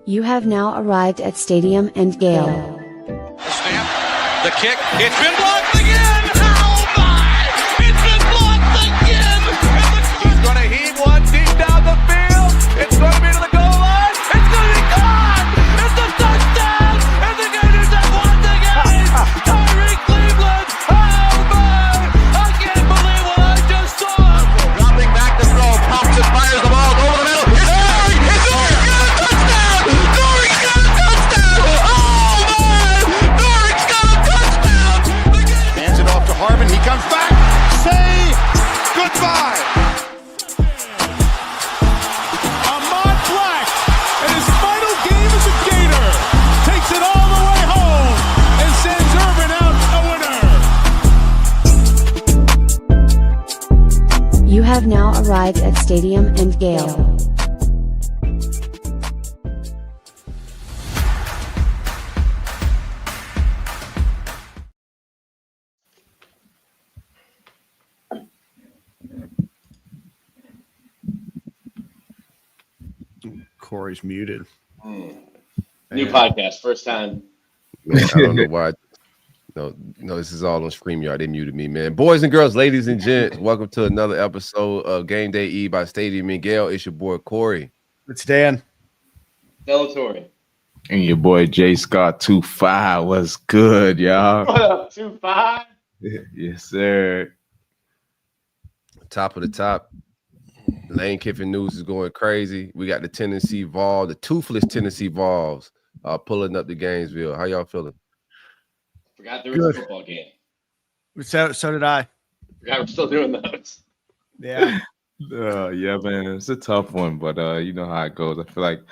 You have now arrived at Stadium and Gale. The snap, the kick, it's been blocked again! Oh my! It's been blocked again! He's going to heave one deep down the field. It's going to be to the goal line. It's going to be caught! It's a touchdown! And the Gators have won the game! Tyreek Cleveland! Oh my! I can't believe what I just saw! Dropping back to throw, pops and fires the ball over the middle. It's there! It's there! Norrick's got a touchdown! Oh my! Norrick's got a touchdown! Hands it off to Harvin. He comes back. Say goodbye. Ahmad Black, in his final game as a Gator, takes it all the way home and sends Urban out a winner. You have now arrived at Stadium and Gale. Corey's muted. New podcast, first time. Man, I don't know why. No, this is all on StreamYard. They muted me, man. Boys and girls, ladies and gents, welcome to another episode of Game Day Eve by Stadium and Gale. It's your boy Corey. It's Dan. Delatory. And your boy Jay Scott 2-5 was good, y'all. What up, 2-5? Yes, sir. Top of the top. Lane Kiffin news is going crazy. We got the Tennessee Vols, the toothless Tennessee Vols, pulling up to Gainesville. How y'all feeling? Forgot there was a football game. So did I. Forgot we're still doing those. Yeah. Yeah, man. It's a tough one, but you know how it goes. I feel like,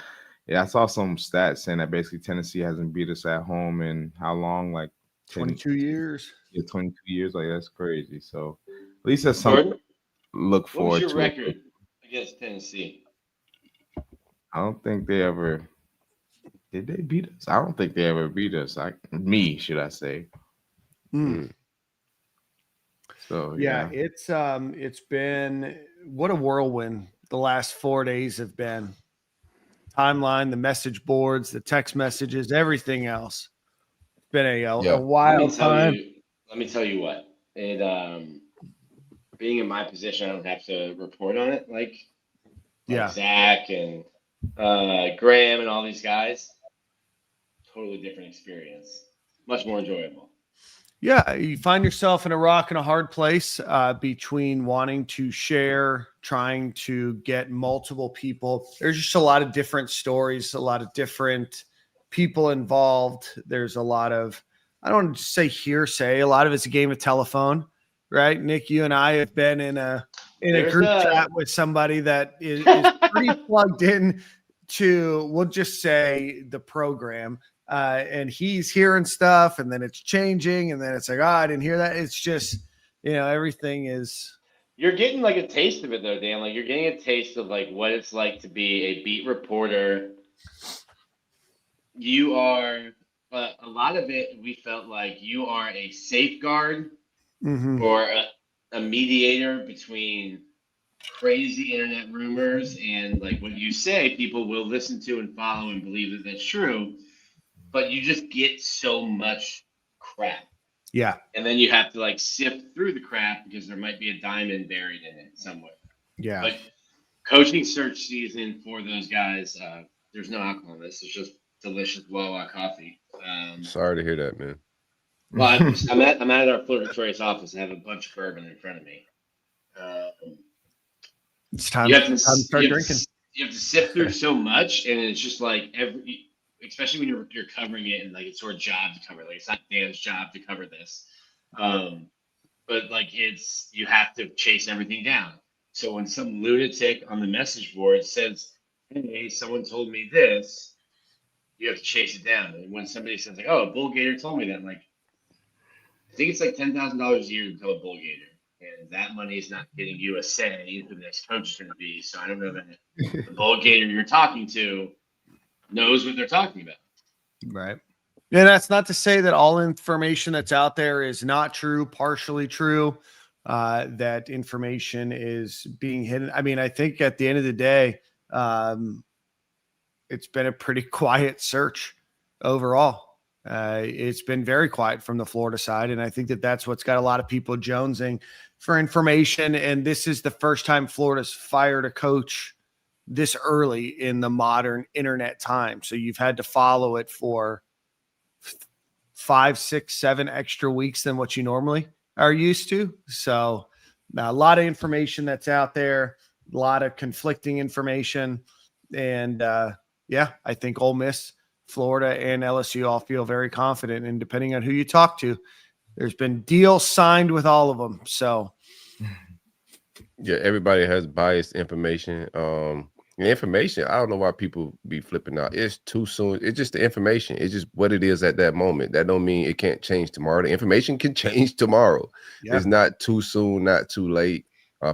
I saw some stats saying that basically Tennessee hasn't beat us at home in how long? Like 22 years. Yeah, 22 years. Like, that's crazy. So at least that's something to look What forward was to. your record against Tennessee? I don't think they ever did they beat us? I don't think they ever beat us. Should I say. So Yeah, it's been what a whirlwind the last 4 days have been. Timeline, the message boards, the text messages, everything else. It's been a wild time. Let me tell you what. It being in my position, I don't have to report on it like Zach and Graham and all these guys. Totally different experience. Much more enjoyable. Yeah, you find yourself in a rock and a hard place between wanting to share, trying to get multiple people. There's just a lot of different stories, a lot of different people involved. There's a lot of, I don't want to say hearsay. A lot of it's a game of telephone, right? Nick, you and I have been in a group chat with somebody that is pretty plugged in to, we'll just say, the program. And he's hearing stuff, and then it's changing, and then it's like, I didn't hear that. It's just, everything is. You're getting like a taste of it though, Dan. Like you're getting a taste of like what it's like to be a beat reporter. You are, a lot of it, we felt like you are a safeguard or a mediator between crazy internet rumors and like what you say, people will listen to and follow and believe that that's true. But you just get so much crap. Yeah. And then you have to like sift through the crap because there might be a diamond buried in it somewhere. Yeah. But coaching search season for those guys, there's no alcohol in this. It's just delicious Wawa coffee. Sorry to hear that, man. Well, I'm at our Florida Victorious office. I have a bunch of bourbon in front of me. It's time to start drinking. You have to sift through so much, and it's just like especially when you're covering it and like it's your job to cover it. Like it's not Dan's job to cover this. But like you have to chase everything down. So when some lunatic on the message board says, hey, someone told me this, you have to chase it down. And when somebody says like, oh, a Bull Gator told me that, I'm like, I think it's like $10,000 a year to tell a Bull Gator. And that money is not getting you a say in who the next coach is going to be. So I don't know that the Bull Gator you're talking to knows what they're talking about. Right. Yeah, that's not to say that all information that's out there is not true, partially true, that information is being hidden. I mean, I think at the end of the day, it's been a pretty quiet search overall. It's been very quiet from the Florida side, and I think that that's what's got a lot of people jonesing for information. And this is the first time Florida's fired a coach this early in the modern internet time. So you've had to follow it for 5, 6, 7 extra weeks than what you normally are used to. So a lot of information that's out there, a lot of conflicting information. And I think Ole Miss, Florida, and LSU all feel very confident. And depending on who you talk to, there's been deals signed with all of them. So yeah, everybody has biased information. The information, I don't know why people be flipping out. It's too soon. It's just the information. It's just what it is at that moment. That don't mean it can't change tomorrow. The information can change tomorrow. Yeah. It's not too soon, not too late.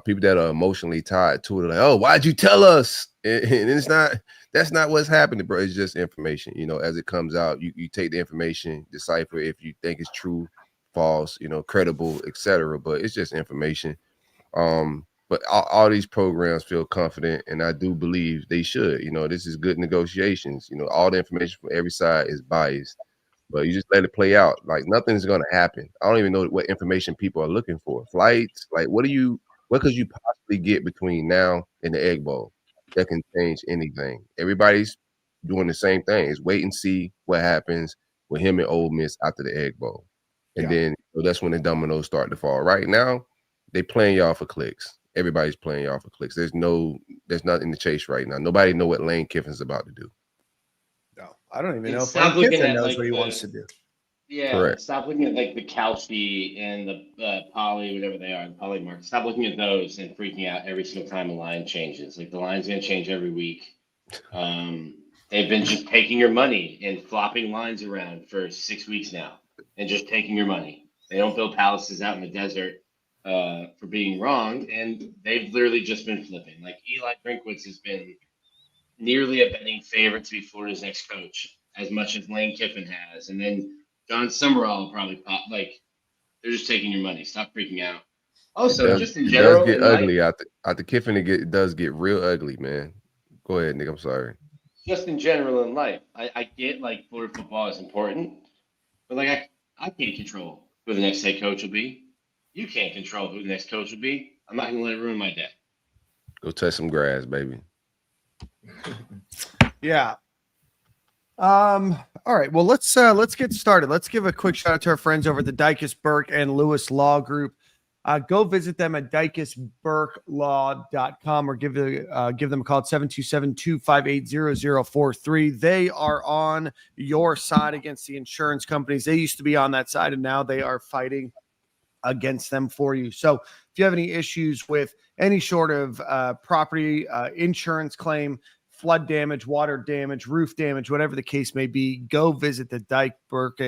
People that are emotionally tied to it are like, oh, why'd you tell us? And it's not, that's not what's happening, bro. It's just information. You know, as it comes out, you take the information, decipher if you think it's true, false, you know, credible, etc. But it's just information. But all these programs feel confident, and I do believe they should. You know, this is good negotiations. You know, all the information from every side is biased, but you just let it play out. Like nothing's going to happen. I don't even know what information people are looking for. Flights, like what could you possibly get between now and the Egg Bowl that can change anything? Everybody's doing the same thing. It's wait and see what happens with him and Ole Miss after the Egg Bowl, and then that's when the dominoes start to fall. Right now, they playing y'all for clicks. Everybody's playing y'all for clicks. There's nothing to chase right now. Nobody know what Lane Kiffin's about to do. No, I don't even know if Lane Kiffin knows what he wants to do. Yeah, correct. Stop looking at like the Kelsey and the Poly, whatever they are, the Poly mark. Stop looking at those and freaking out every single time a line changes. Like the line's going to change every week. They've been just taking your money and flopping lines around for 6 weeks now and just taking your money. They don't build palaces out in the desert for being wrong, and they've literally just been flipping. Like Eli Drinkwitz has been nearly a betting favorite to be Florida's next coach, as much as Lane Kiffin has, and then John Summerall will probably pop. Like they're just taking your money. Stop freaking out. Also, just in general, it does get ugly after Kiffin. It does get real ugly, man. Go ahead, Nick. I'm sorry. Just in general in life, I get like Florida football is important, but like I can't control who the next head coach will be. You can't control who the next coach will be. I'm not going to let it ruin my day. Go touch some grass, baby. Yeah. All right. Well, let's get started. Let's give a quick shout out to our friends over at the Dicus Burke and Lewis Law Group. Go visit them at dicusburklaw.com or give them a call at 727-258-0043. They are on your side against the insurance companies. They used to be on that side, and now they are fighting against them for you. So if you have any issues with any sort of property insurance claim, flood damage, water damage, roof damage, whatever the case may be, go visit the Dyke Burke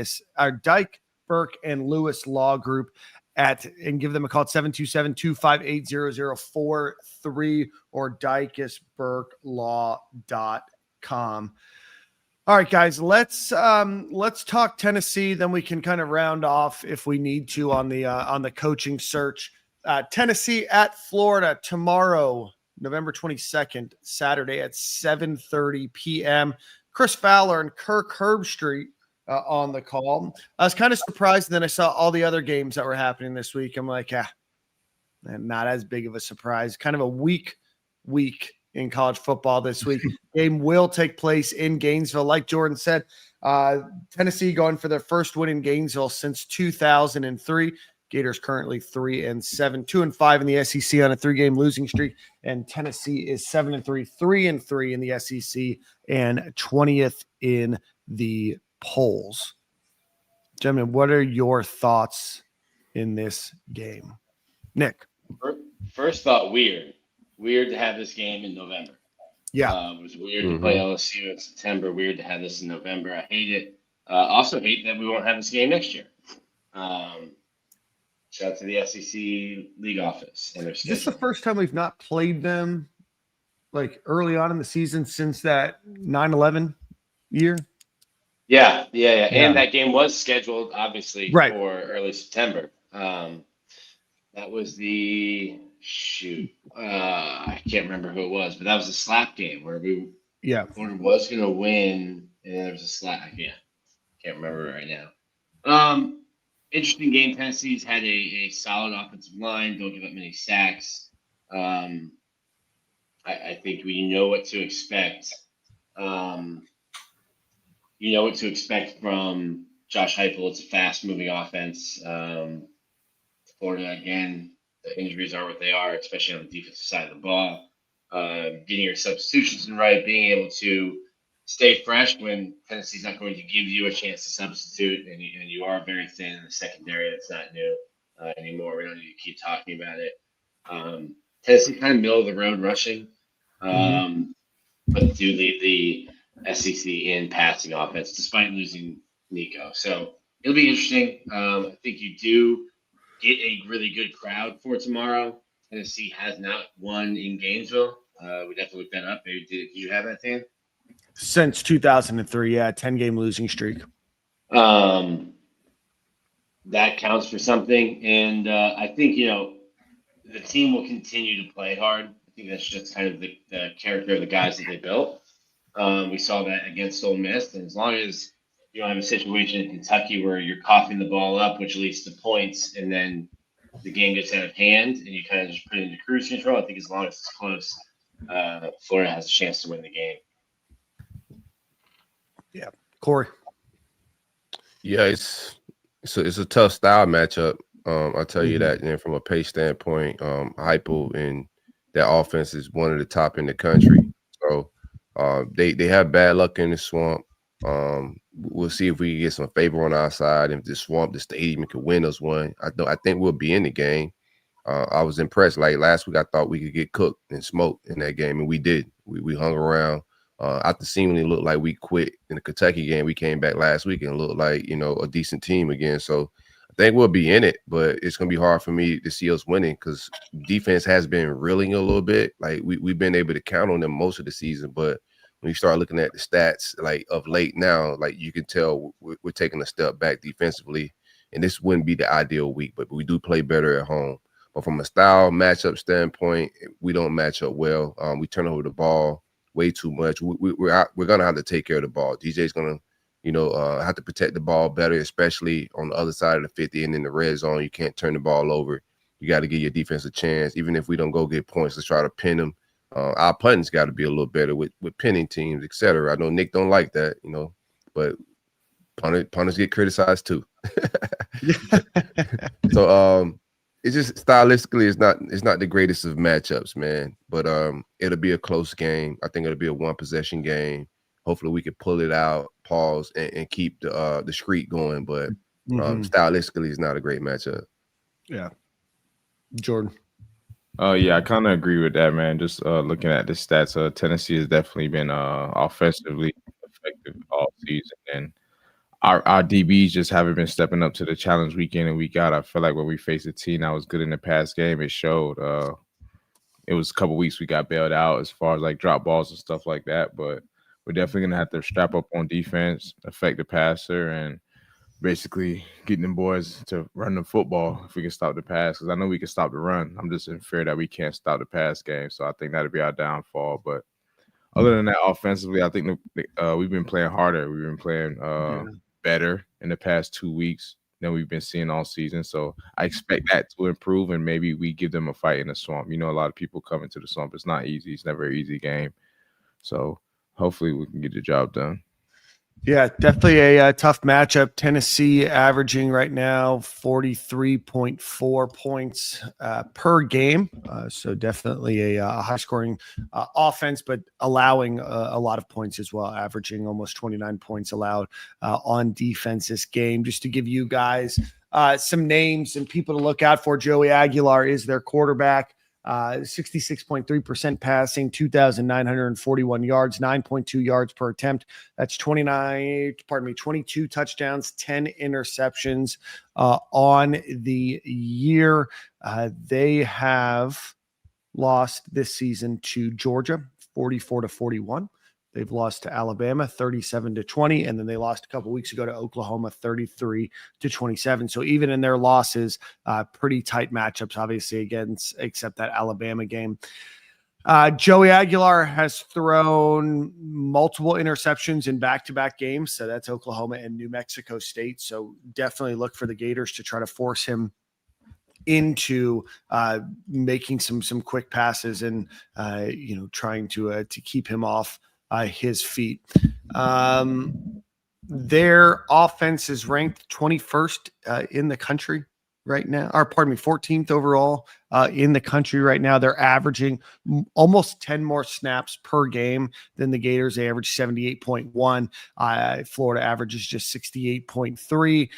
and Lewis Law Group and give them a call at 727-258-0043 or dicusburklaw.com. All right, guys, let's talk Tennessee. Then we can kind of round off if we need to on the coaching search. Tennessee at Florida tomorrow, November 22nd, Saturday at 7:30 p.m. Chris Fowler and Kirk Herbstreit on the call. I was kind of surprised, and then I saw all the other games that were happening this week. I'm like, not as big of a surprise. Kind of a weak week in college football this week. Game will take place in Gainesville. Like Jordan said, Tennessee going for their first win in Gainesville since 2003. Gators currently 3-7, 2-5 in the SEC on a 3-game losing streak, and Tennessee is 7-3, 3-3 in the SEC, and 20th in the polls. Gentlemen, what are your thoughts in this game? Nick. First thought, weird to have this game in November. Yeah. It was weird to play LSU in September. Weird to have this in November. I hate it. Also hate that we won't have this game next year. Shout out to the SEC league office. Is this the first time we've not played them like early on in the season since that 9/11 year? Yeah. And that game was scheduled, obviously, for early September. That was the I can't remember who it was, but that was a slap game where we Yeah. Florida was going to win, and there was a slack. Yeah, can't remember it right now. Interesting game. Tennessee's had a solid offensive line. Don't give up many sacks. I think we know what to expect. You know what to expect from Josh Heupel. It's a fast-moving offense. Florida, again, the injuries are what they are, especially on the defensive side of the ball. Getting your substitutions in right, being able to stay fresh when Tennessee's not going to give you a chance to substitute, and you are very thin in the secondary. That's not new anymore. We don't need to keep talking about it. Tennessee kind of middle of the road rushing, but do lead the SEC in passing offense despite losing Nico. So it'll be interesting. I think you do get a really good crowd for tomorrow. Tennessee has not won in Gainesville. We'd have to look that up. Maybe do you have that, Dan? Since 2003, 10-game losing streak. That counts for something. And I think, the team will continue to play hard. I think that's just kind of the character of the guys that they built. We saw that against Ole Miss. And as long as you don't have a situation in Kentucky where you're coughing the ball up, which leads to points, and then the game gets out of hand and you kind of just put it into cruise control, I think as long as it's close, Florida has a chance to win the game. Yeah. Corey. Yeah, it's a tough style matchup. I'll tell you that. And from a pace standpoint, Heupel and that offense is one of the top in the country. So they have bad luck in the swamp. We'll see if we can get some favor on our side. If the swamp, the stadium can win us one, I think we'll be in the game. I was impressed. Like last week, I thought we could get cooked and smoked in that game, and we did. We hung around. After seemingly looked like we quit in the Kentucky game, we came back last week and looked like, a decent team again. So I think we'll be in it, but it's going to be hard for me to see us winning because defense has been reeling a little bit. Like we've been able to count on them most of the season, but when you start looking at the stats, like of late now, like you can tell we're taking a step back defensively, and this wouldn't be the ideal week, but we do play better at home. But from a style matchup standpoint, we don't match up well. We turn over the ball way too much. We're gonna have to take care of the ball. DJ's gonna, have to protect the ball better, especially on the other side of the 50 and in the red zone. You can't turn the ball over. You got to give your defense a chance, even if we don't go get points. Let's try to pin them. Our punting's got to be a little better with pinning teams, etc. I know Nick don't like that, but punters get criticized too. So it's just stylistically, it's not the greatest of matchups, man. But it'll be a close game. I think it'll be a one possession game. Hopefully, we can pull it out, pause, and keep the streak going. But stylistically, it's not a great matchup. Yeah, Jordan. Yeah, I kind of agree with that, man. Just looking at the stats, Tennessee has definitely been offensively effective all season, and our DBs just haven't been stepping up to the challenge week in and week out. I feel like when we faced a team that was good in the past game, it showed. It was a couple weeks we got bailed out as far as like drop balls and stuff like that, but we're definitely gonna have to strap up on defense, affect the passer, and basically getting them boys to run the football if we can stop the pass. Because I know we can stop the run. I'm just in fear that we can't stop the pass game. So I think that'll be our downfall. But other than that, offensively, I think we've been playing harder. We've been playing better in the past 2 weeks than we've been seeing all season. So I expect that to improve, and maybe we give them a fight in the swamp. A lot of people come into the swamp. It's not easy. It's never an easy game. So hopefully we can get the job done. Yeah, definitely a tough matchup. Tennessee averaging right now 43.4 points per game. So definitely a high-scoring offense, but allowing a lot of points as well, averaging almost 29 points allowed on defense this game. Just to give you guys some names and people to look out for, Joey Aguilar is their quarterback. 66.3% passing, 2,941 yards, 9.2 yards per attempt. That's 22 touchdowns, 10 interceptions on the year. They have lost this season to Georgia, 44-41. They've lost to Alabama 37-20, and then they lost a couple weeks ago to Oklahoma 33-27. So even in their losses, pretty tight matchups, obviously, except that Alabama game. Joey Aguilar has thrown multiple interceptions in back-to-back games. So that's Oklahoma and New Mexico State. So definitely look for the Gators to try to force him into making some quick passes and trying to keep him off his feet. Their offense is ranked 21st in the country right now, or pardon me, 14th overall in the country right now. They're averaging almost 10 more snaps per game than the Gators. They average 78.1. Florida averages just 68.3.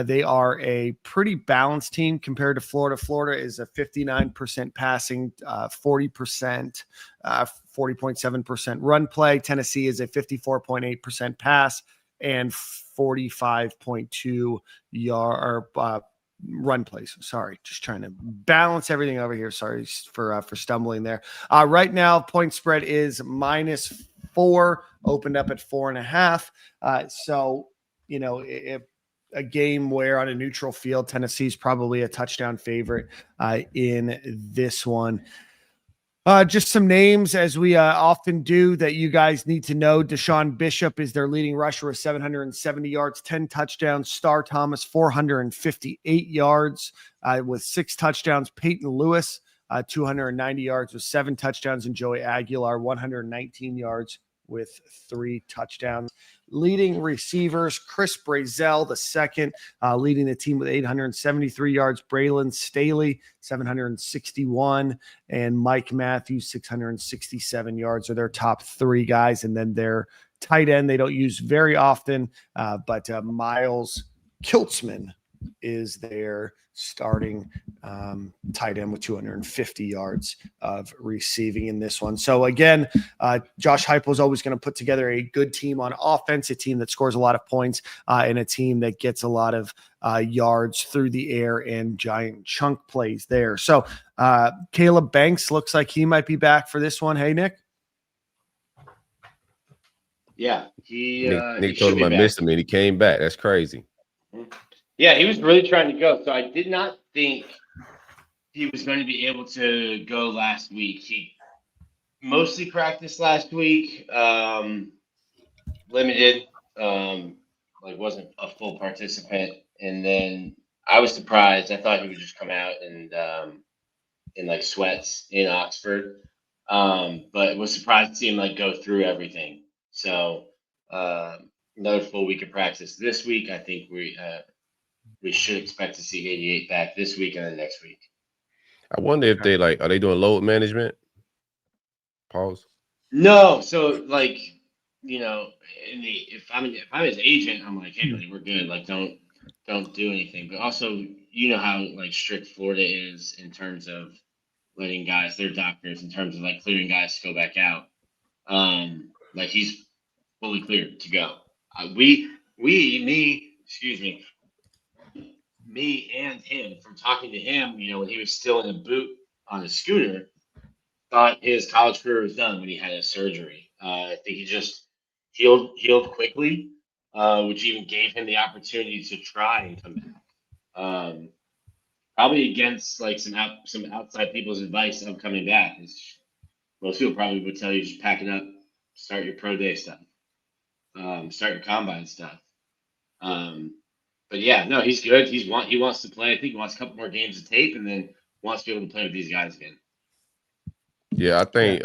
They are a pretty balanced team compared to Florida. Florida is a 59% passing, 40%, 40.7% run play. Tennessee is a 54.8% pass and 45.2 yard run plays. Sorry, just trying to balance everything over here. Sorry for stumbling there. Right now, point spread is -4, opened up at 4.5. So, if a game where on a neutral field, Tennessee's probably a touchdown favorite in this one. Just some names, as we often do, that you guys need to know. Deshaun Bishop is their leading rusher with 770 yards, 10 touchdowns. Star Thomas, 458 yards with 6 touchdowns. Peyton Lewis, 290 yards with 7 touchdowns. And Joey Aguilar, 119 yards with 3 touchdowns. Leading receivers, Chris Brazel, the second, leading the team with 873 yards. Braylon Staley, 761, and Mike Matthews, 667 yards are their top 3 guys. And then their tight end they don't use very often, but Miles Kiltzman is their starting tight end with 250 yards of receiving in this one. So again, Josh Heupel is always going to put together a good team on offense, a team that scores a lot of points, and a team that gets a lot of yards through the air and giant chunk plays there. So Caleb Banks looks like he might be back for this one. Hey, Nick? Yeah, Nick told him I missed him and he came back. That's crazy. Yeah, he was really trying to go. So I did not think he was going to be able to go last week. He mostly practiced last week, limited, wasn't a full participant. And then I was surprised. I thought he would just come out and in sweats in Oxford, but was surprised to see him go through everything. So another full week of practice this week. I think we should expect to see 88 back this week and then next week. I wonder if they are they doing load management? Pause. No, so if I'm his agent, I'm like, hey, buddy, we're good. Don't do anything. But also, how strict Florida is in terms of letting guys, their doctors, in terms of clearing guys to go back out. He's fully cleared to go. Me and him, from talking to him, when he was still in a boot on a scooter, thought his college career was done when he had his surgery. I think he just healed quickly, which even gave him the opportunity to try and come back. Probably against some outside people's advice of coming back. Most people probably would tell you just pack it up, start your pro day stuff, start your combine stuff. But yeah, no, he's good. He wants to play. I think he wants a couple more games of tape and then wants to be able to play with these guys again. Yeah, I think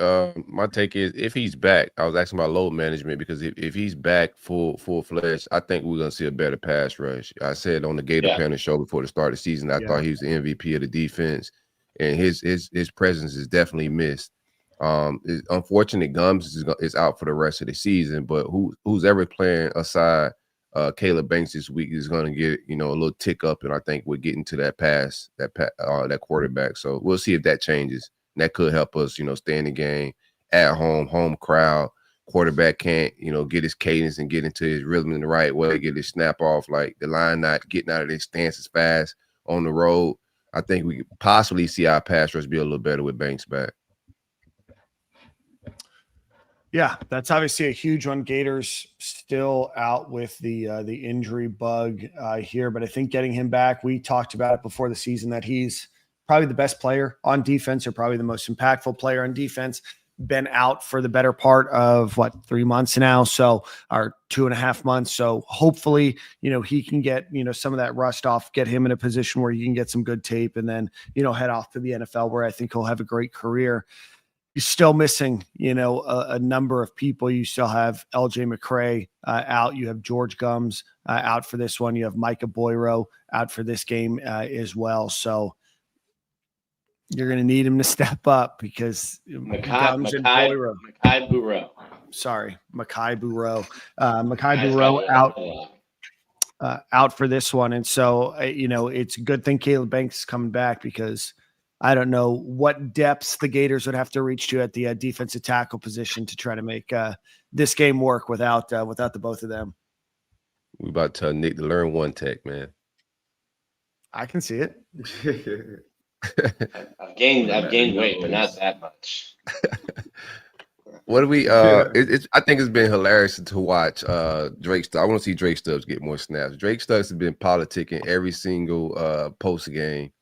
my take is if he's back, I was asking about load management because if he's back full-fledged, I think we're going to see a better pass rush. I said on the Gator Panel show before the start of the season, I thought he was the MVP of the defense, and his presence is definitely missed. It's unfortunate Gums is out for the rest of the season, but who's ever playing aside Caleb Banks this week is going to get a little tick up, and I think we're getting to that pass that quarterback. So we'll see if that changes. And that could help us, stay in the game at home crowd. Quarterback can't, get his cadence and get into his rhythm in the right way, get his snap off, the line not getting out of their stance as fast on the road. I think we could possibly see our pass rush be a little better with Banks back. Yeah, that's obviously a huge one. Gators still out with the injury bug here, but I think getting him back, we talked about it before the season that he's probably the best player on defense or probably the most impactful player on defense. been out for the better part of 3 months now. So, or 2.5 months. So hopefully, he can get, some of that rust off, get him in a position where he can get some good tape and then, head off to the NFL where I think he'll have a great career. You're still missing, a number of people. You still have LJ McCray out. You have George Gums out for this one. You have Micah Boyro out for this game as well. So you're going to need him to step up because Gums and Boyro. Makai Bureau. Sorry, Makai Bureau. Makai Bureau out for this one. And so, it's a good thing Caleb Banks is coming back because I don't know what depths the Gators would have to reach to at the defensive tackle position to try to make this game work without the both of them. We about to tell Nick to learn one tech, man. I can see it. I've gained weight, but not that much. What do we? I think it's been hilarious to watch Drake Stubbs. I want to see Drake Stubbs get more snaps. Drake Stubbs has been politicking every single post game.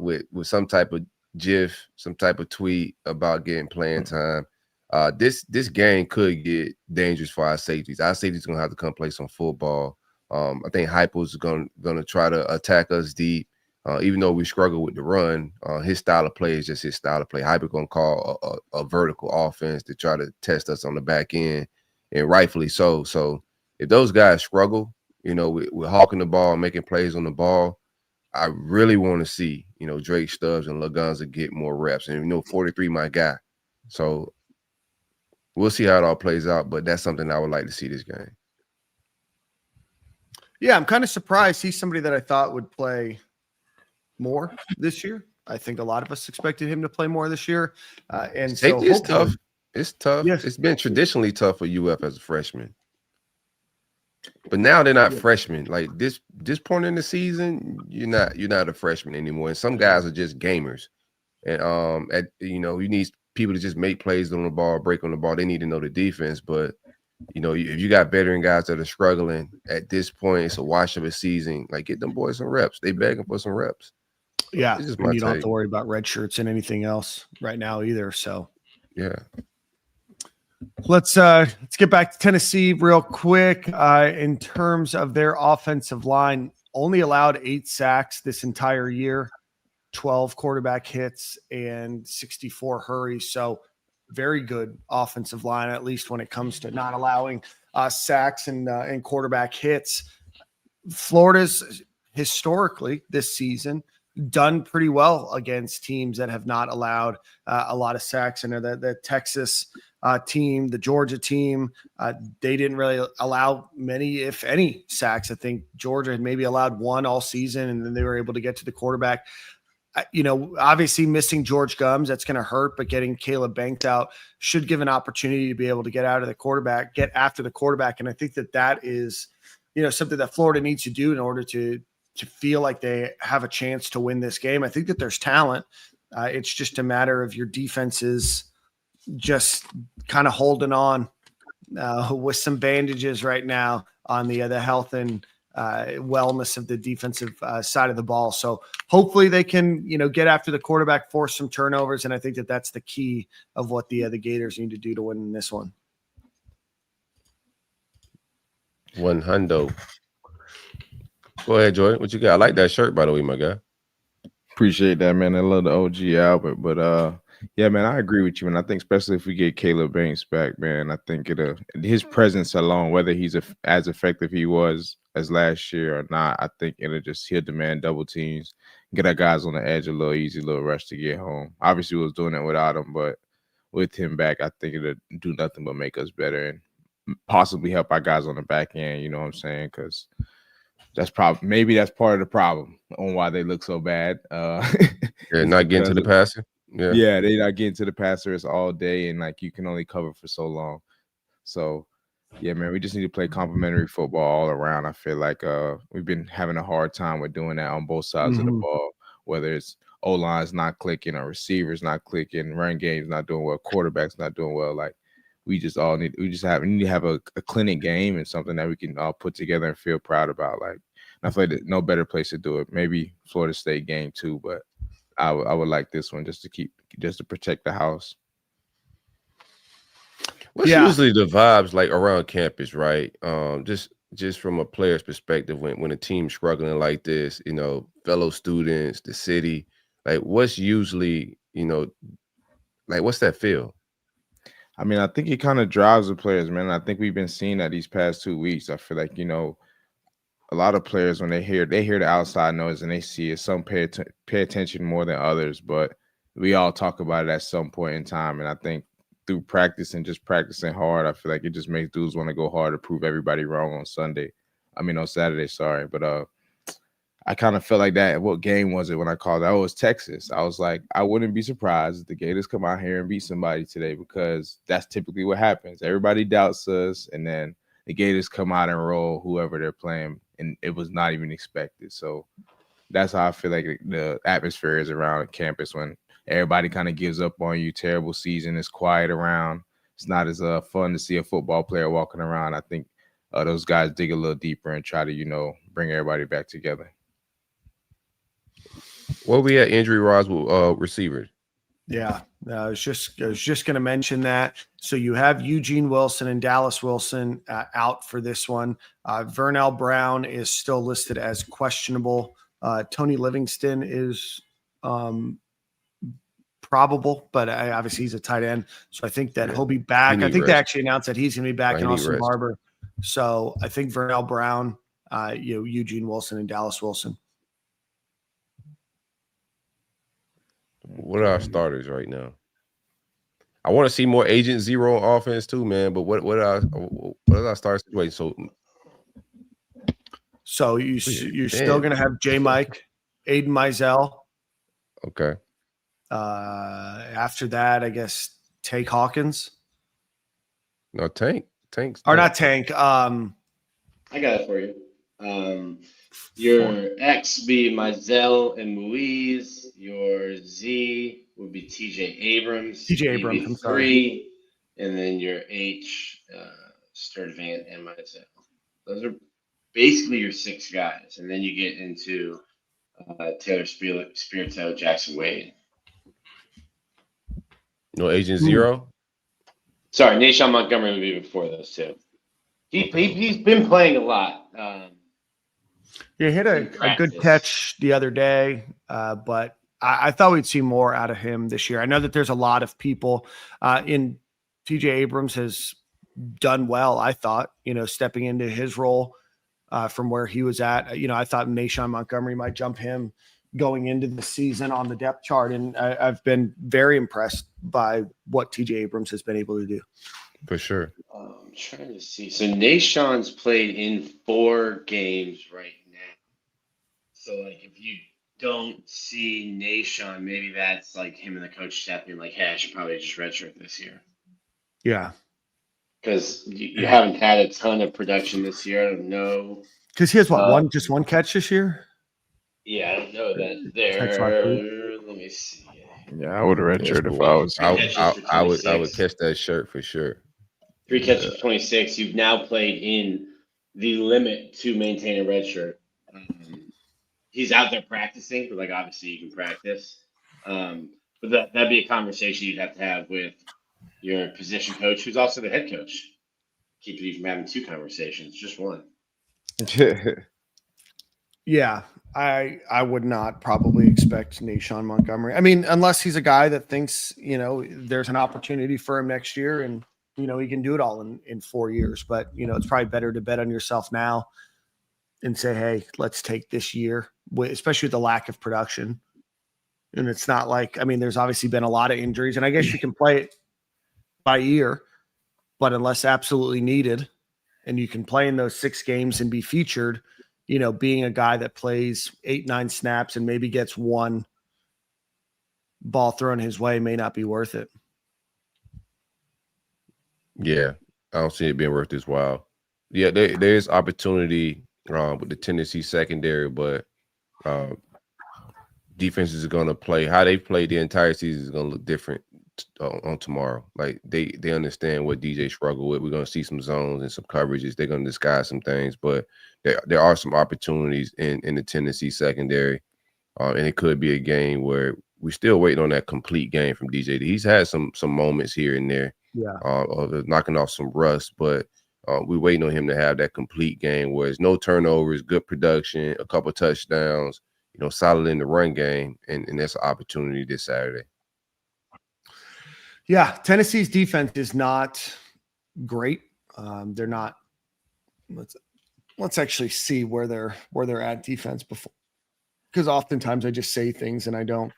With some type of GIF, some type of tweet about getting playing time. This game could get dangerous for our safeties. Our safeties gonna have to come play some football. I think Hypo's gonna try to attack us deep. Even though we struggle with the run, his style of play is just his style of play. Hypo gonna call a vertical offense to try to test us on the back end, and rightfully so. So if those guys struggle, with hawking the ball, making plays on the ball, I really want to see, Drake Stubbs and Lagunza get more reps. And, 43 my guy. So we'll see how it all plays out, but that's something I would like to see this game. Yeah, I'm kind of surprised. He's somebody that I thought would play more this year. I think a lot of us expected him to play more this year. And safety so is tough. It's tough. Yes. It's been traditionally tough for UF as a freshman. But now they're not freshmen. Like this point in the season, you're not a freshman anymore. And some guys are just gamers. And you need people to just make plays on the ball, break on the ball. They need to know the defense. But if you got veteran guys that are struggling at this point, it's a wash of a season. Like get them boys some reps. They begging for some reps. Yeah, and you don't have to worry about red shirts and anything else right now either. So yeah. Let's get back to Tennessee real quick. In terms of their offensive line, only allowed 8 sacks this entire year, 12 quarterback hits, and 64 hurries. So very good offensive line, at least when it comes to not allowing sacks and quarterback hits. Florida's historically this season done pretty well against teams that have not allowed a lot of sacks. I know that the Texas team, the Georgia team, they didn't really allow many, if any, sacks. I think Georgia had maybe allowed 1 all season, and then they were able to get to the quarterback. Obviously missing George Gums, that's going to hurt, but getting Caleb Banks out should give an opportunity to be able to get after the quarterback. And I think that is, something that Florida needs to do in order to feel like they have a chance to win this game. I think that there's talent. It's just a matter of your defenses just kind of holding on with some bandages right now on the health and wellness of the defensive side of the ball. So hopefully they can, get after the quarterback, force some turnovers. And I think that that's the key of what the Gators need to do to win this one. One hundo. Go ahead, Jordan. What you got? I like that shirt, by the way, my guy. Appreciate that, man. I love the OG Albert, but yeah, man, I agree with you, and I think especially if we get Caleb Banks back, man, I think his presence alone, whether he's as effective he was as last year or not, I think he'll demand double teams, get our guys on the edge a little easy, little rush to get home. Obviously, we was doing it without him, but with him back, I think it'll do nothing but make us better and possibly help our guys on the back end. You know what I'm saying? Because that's part of the problem on why they look so bad. Yeah, not getting to the passer. Yeah, they not getting to the passers all day, and you can only cover for so long. So, yeah, man, we just need to play complementary football all around. I feel like we've been having a hard time with doing that on both sides of the ball, whether it's O-line's not clicking or receivers not clicking, run game's not doing well, quarterback's not doing well. We need to have a clinic game and something that we can all put together and feel proud about. I feel like no better place to do it. Maybe Florida State game too, but I would like this one just to protect the house. What's usually the vibes like around campus, right? Just from a player's perspective, when a team's struggling like this, fellow students, the city, like what's usually, like what's that feel? I mean, I think it kind of drives the players, man. I think we've been seeing that these past 2 weeks. I feel like, a lot of players, when they hear the outside noise and they see it, some pay attention more than others, but we all talk about it at some point in time. And I think through practice and just practicing hard, I feel like it just makes dudes want to go hard to prove everybody wrong on Saturday, sorry. But I kind of felt like that. What game was it when I called? That was Texas. I was like, I wouldn't be surprised if the Gators come out here and beat somebody today, because that's typically what happens. Everybody doubts us, and then the Gators come out and roll whoever they're playing, and it was not even expected. So that's how I feel like the atmosphere is around campus when everybody kind of gives up on you. Terrible season. It's quiet around. It's not as fun to see a football player walking around. I think those guys dig a little deeper and try to, bring everybody back together. Where we at injury-wise with receivers? Yeah, I was just going to mention that. So you have Eugene Wilson and Dallas Wilson out for this one. Vernell Brown is still listed as questionable. Tony Livingston is probable, but obviously he's a tight end. So I think that he'll be back. I think they actually announced that he's going to be back in Austin Barber. So I think Vernell Brown, Eugene Wilson, and Dallas Wilson. What are our starters right now? I want to see more Agent Zero offense too, man. But what are our start situation? So you're still going to have J. Mike, Aiden Mizell. Okay. After that, I guess Tank Hawkins. No, Tank's or not Tank. I got it for you. Your X be Mizell and Muiz. Your Z would be TJ Abrams. I'm sorry. 3, and then your H, Sturdivant and Mizell. Those are basically your 6 guys, and then you get into Taylor Spirito, Jackson Wade. No Agent Zero. Sorry, Nashawn Montgomery would be before those 2. He's been playing a lot. He hit a good catch the other day, but I thought we'd see more out of him this year. I know that there's a lot of people in TJ Abrams has done well, I thought, stepping into his role from where he was at. I thought Nashawn Montgomery might jump him going into the season on the depth chart, and I've been very impressed by what TJ Abrams has been able to do. For sure. I'm trying to see. So Nashawn's played in 4 games right now. So, if you don't see Nashawn, maybe that's him and the coach staff being like, hey, I should probably just redshirt this year. Yeah. Because you haven't had a ton of production this year. I don't know. Because he has just one catch this year? Yeah, I don't know that there. Let me see. Yeah, I would have redshirted if I was. I would catch that shirt for sure. 3 catches, 26. You've now played in the limit to maintain a red shirt. He's out there practicing, but obviously you can practice. But that'd be a conversation you'd have to have with your position coach, who's also the head coach. Keep you from having 2 conversations, just one. Yeah, I would not probably expect Nashawn Montgomery. I mean, unless he's a guy that thinks, there's an opportunity for him next year and, he can do it all in 4 years. But, it's probably better to bet on yourself now and say, hey, let's take this year, especially with the lack of production. And it's not there's obviously been a lot of injuries, and I guess you can play it by ear, but unless absolutely needed, and you can play in those 6 games and be featured, being a guy that plays 8-9 snaps and maybe gets 1 ball thrown his way may not be worth it. Yeah, I don't see it being worth this while. Yeah, there's opportunity with the Tennessee secondary, but defenses are going to play. How they played the entire season is going to look different on tomorrow. They understand what DJ struggled with. We're going to see some zones and some coverages. They're going to disguise some things, but there are some opportunities in the Tennessee secondary, and it could be a game where we're still waiting on that complete game from DJ. He's had some moments here and there, or knocking off some rust. But we're waiting on him to have that complete game where it's no turnovers, good production, a couple touchdowns, solid in the run game, and that's an opportunity this Saturday. Yeah, Tennessee's defense is not great. They're not. Let's actually see where they're at defense before, because oftentimes I just say things and I don't.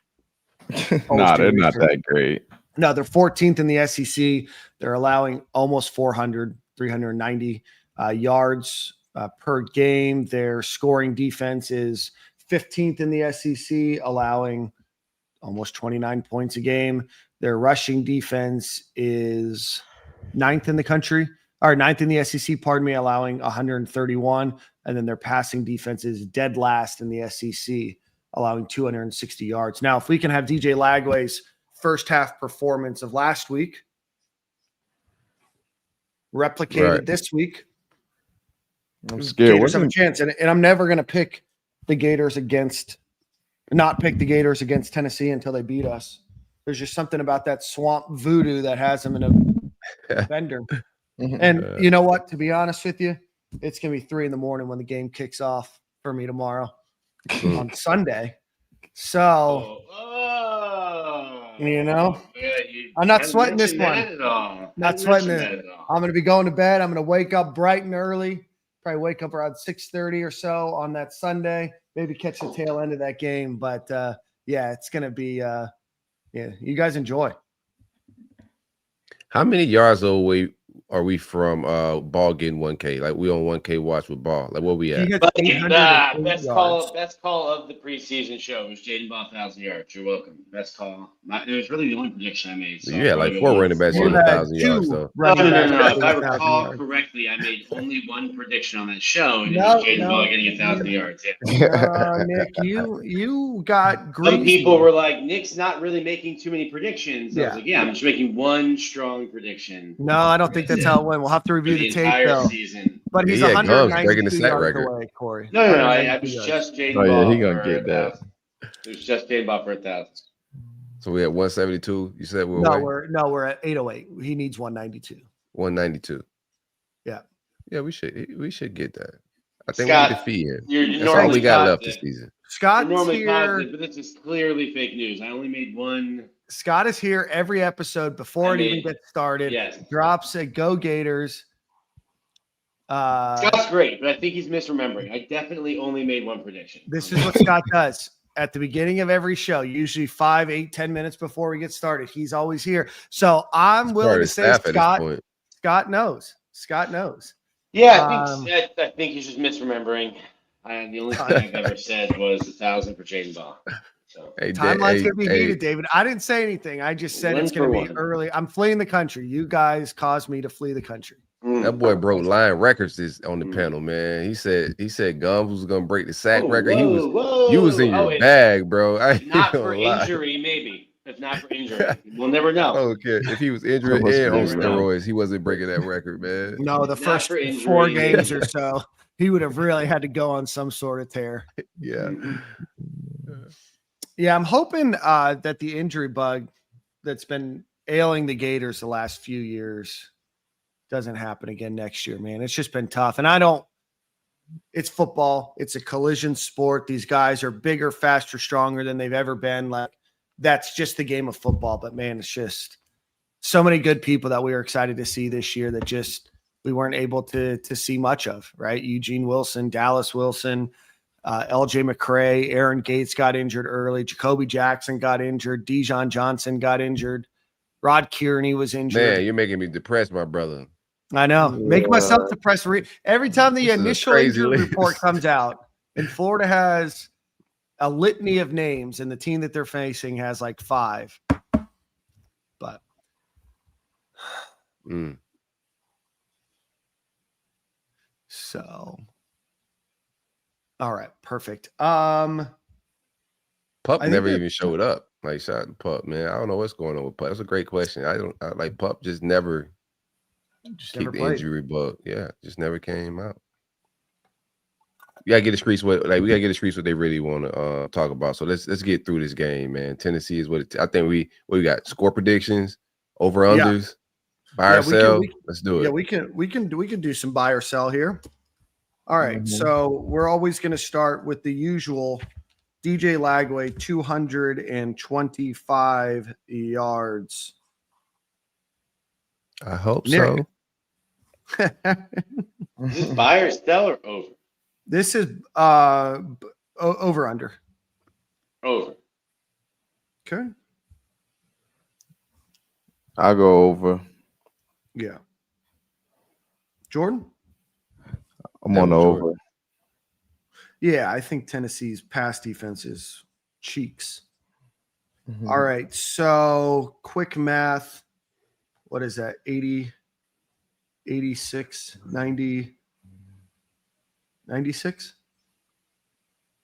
Nah, they're not that great. No, they're 14th in the SEC. They're allowing almost 390 yards per game. Their scoring defense is 15th in the SEC, allowing almost 29 points a game. Their rushing defense is 9th in the country, or 9th in the SEC, allowing 131. And then their passing defense is dead last in the SEC, allowing 260 yards. Now, if we can have DJ Lagway's first half performance of last week replicated this week, I'm scared. Gators have a chance. And I'm never going to pick the Gators against Tennessee until they beat us. There's just something about that swamp voodoo that has them in a bender. And you know what? To be honest with you, it's going to be 3 a.m. when the game kicks off for me tomorrow on Sunday. So, I'm not sweating this one. Not sweating it. I'm going to be going to bed. I'm going to wake up bright and early. Probably wake up around 6:30 or so on that Sunday. Maybe catch the tail end of that game. But, it's going to be you guys enjoy. How many yards away are we from Ball getting 1K? Like, we on 1K watch with Ball. Like, where we at? Best call of the preseason show was Jaden Ball 1,000 yards. You're welcome. Best call. It was really the only prediction I made. So you had like 4 running backs on 1,000 yards. So. No. If I recall correctly, I made only one prediction on that show, and it was Jaden Ball getting 1,000 yards. Yeah. Nick, you got greedy. Some people were like, Nick's not really making too many predictions. I was like, I'm just making one strong prediction. No, I don't think that's how it went. We'll have to review the tape though. Season. But he's 192 yards away, Corey. No. I was just Jaden Ball. Oh yeah, he gonna get that. It was just Jaden Ball for 1,000. So we at 172. You said we're at 808. He needs 192. 192. Yeah. Yeah, we should get that. I think Scott, we defeat him. That's all we got left this season. Scott's normally here. Positive, but this is clearly fake news. I only made one. Scott is here every episode before it even gets started. Yes. Drops a Go Gators. Scott's great, but I think he's misremembering. I definitely only made one prediction. This is what Scott does at the beginning of every show, usually 5, 8, 10 minutes before we get started. He's always here. So I'm willing to say Scott knows. Scott knows. Yeah, I think he's just misremembering. The only thing I've ever said was 1,000 for Jaden Ball. So timeline's gonna be heated, David. I didn't say anything. I just said it's gonna be early. I'm fleeing the country. You guys caused me to flee the country. That boy broke line records on the panel, man. He said Gums was gonna break the sack record. You was in your bag, bro. Not for injury, maybe. If not for injury, we'll never know. Okay, if he was injured and on steroids, he wasn't breaking that record, man. No, the first 4 games or so, he would have really had to go on some sort of tear. Yeah. Yeah, I'm hoping that the injury bug that's been ailing the Gators the last few years doesn't happen again next year, man. It's just been tough. And it's football. It's a collision sport. These guys are bigger, faster, stronger than they've ever been. Like, that's just the game of football. But, man, it's just so many good people that we were excited to see this year that just we weren't able to see much of, right? Eugene Wilson, Dallas Wilson, LJ McCray, Aaron Gates got injured early. Jacoby Jackson got injured. Dijon Johnson got injured. Rod Kearney was injured. Man, you're making me depressed, my brother. I know. Making myself depressed. Every time the initial injury report comes out, and Florida has a litany of names, and the team that they're facing has like 5. But so, all right, perfect. Pup never even showed up. Like, shout out to Pup, man. I don't know what's going on with Pup. That's a great question. I like Pup just never kicked the injury bug. Yeah, just never came out. We gotta get the streets what they really want to talk about. So let's get through this game, man. Tennessee is what I think we got score predictions, over unders. Buy or sell? Let's do it. Yeah, we can do some buy or sell here. All right. So we're always going to start with the usual DJ Lagway, 225 yards. I hope Nick. so. Is this buy or sell or over? This is over under. Over. Okay. I'll go over. Yeah. Jordan? I'm on the over. Yeah, I think Tennessee's pass defense is cheeks. All right. So quick math. What is that? 80, 86, 90, 96?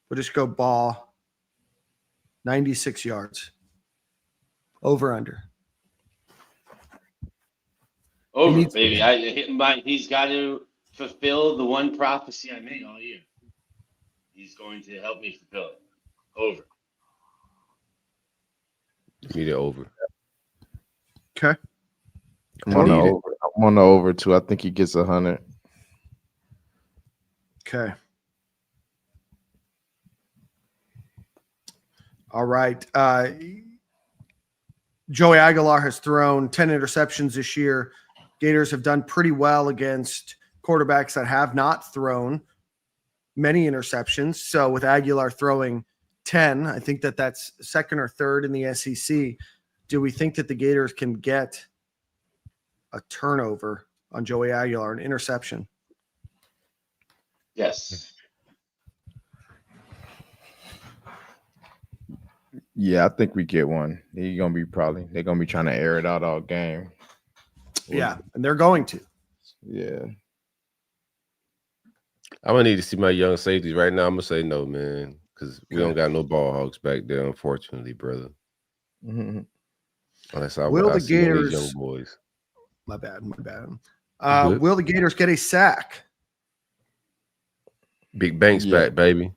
We'll just go ball. 96 yards. Over under. Over, baby. He's got to fulfill the one prophecy I made all year. He's going to help me fulfill it. Over. Give me the over. Okay. I'm on the over too. I think he gets 100. Okay. All right. Joey Aguilar has thrown 10 interceptions this year. Gators have done pretty well against quarterbacks that have not thrown many interceptions. So with Aguilar throwing 10, I think that's second or third in the SEC. Do we think that the Gators can get a turnover on Joey Aguilar, an interception? Yes. Yeah, I think we get one. They're gonna be trying to air it out all game. Yeah, and they're going to. Yeah. I'm gonna need to see my young safeties right now. I'm gonna say no, man, because we don't got no ball hogs back there, unfortunately, brother. Unless I Will the see one of these Gators? young boys. My bad. Will the Gators get a sack? Big Banks back, baby.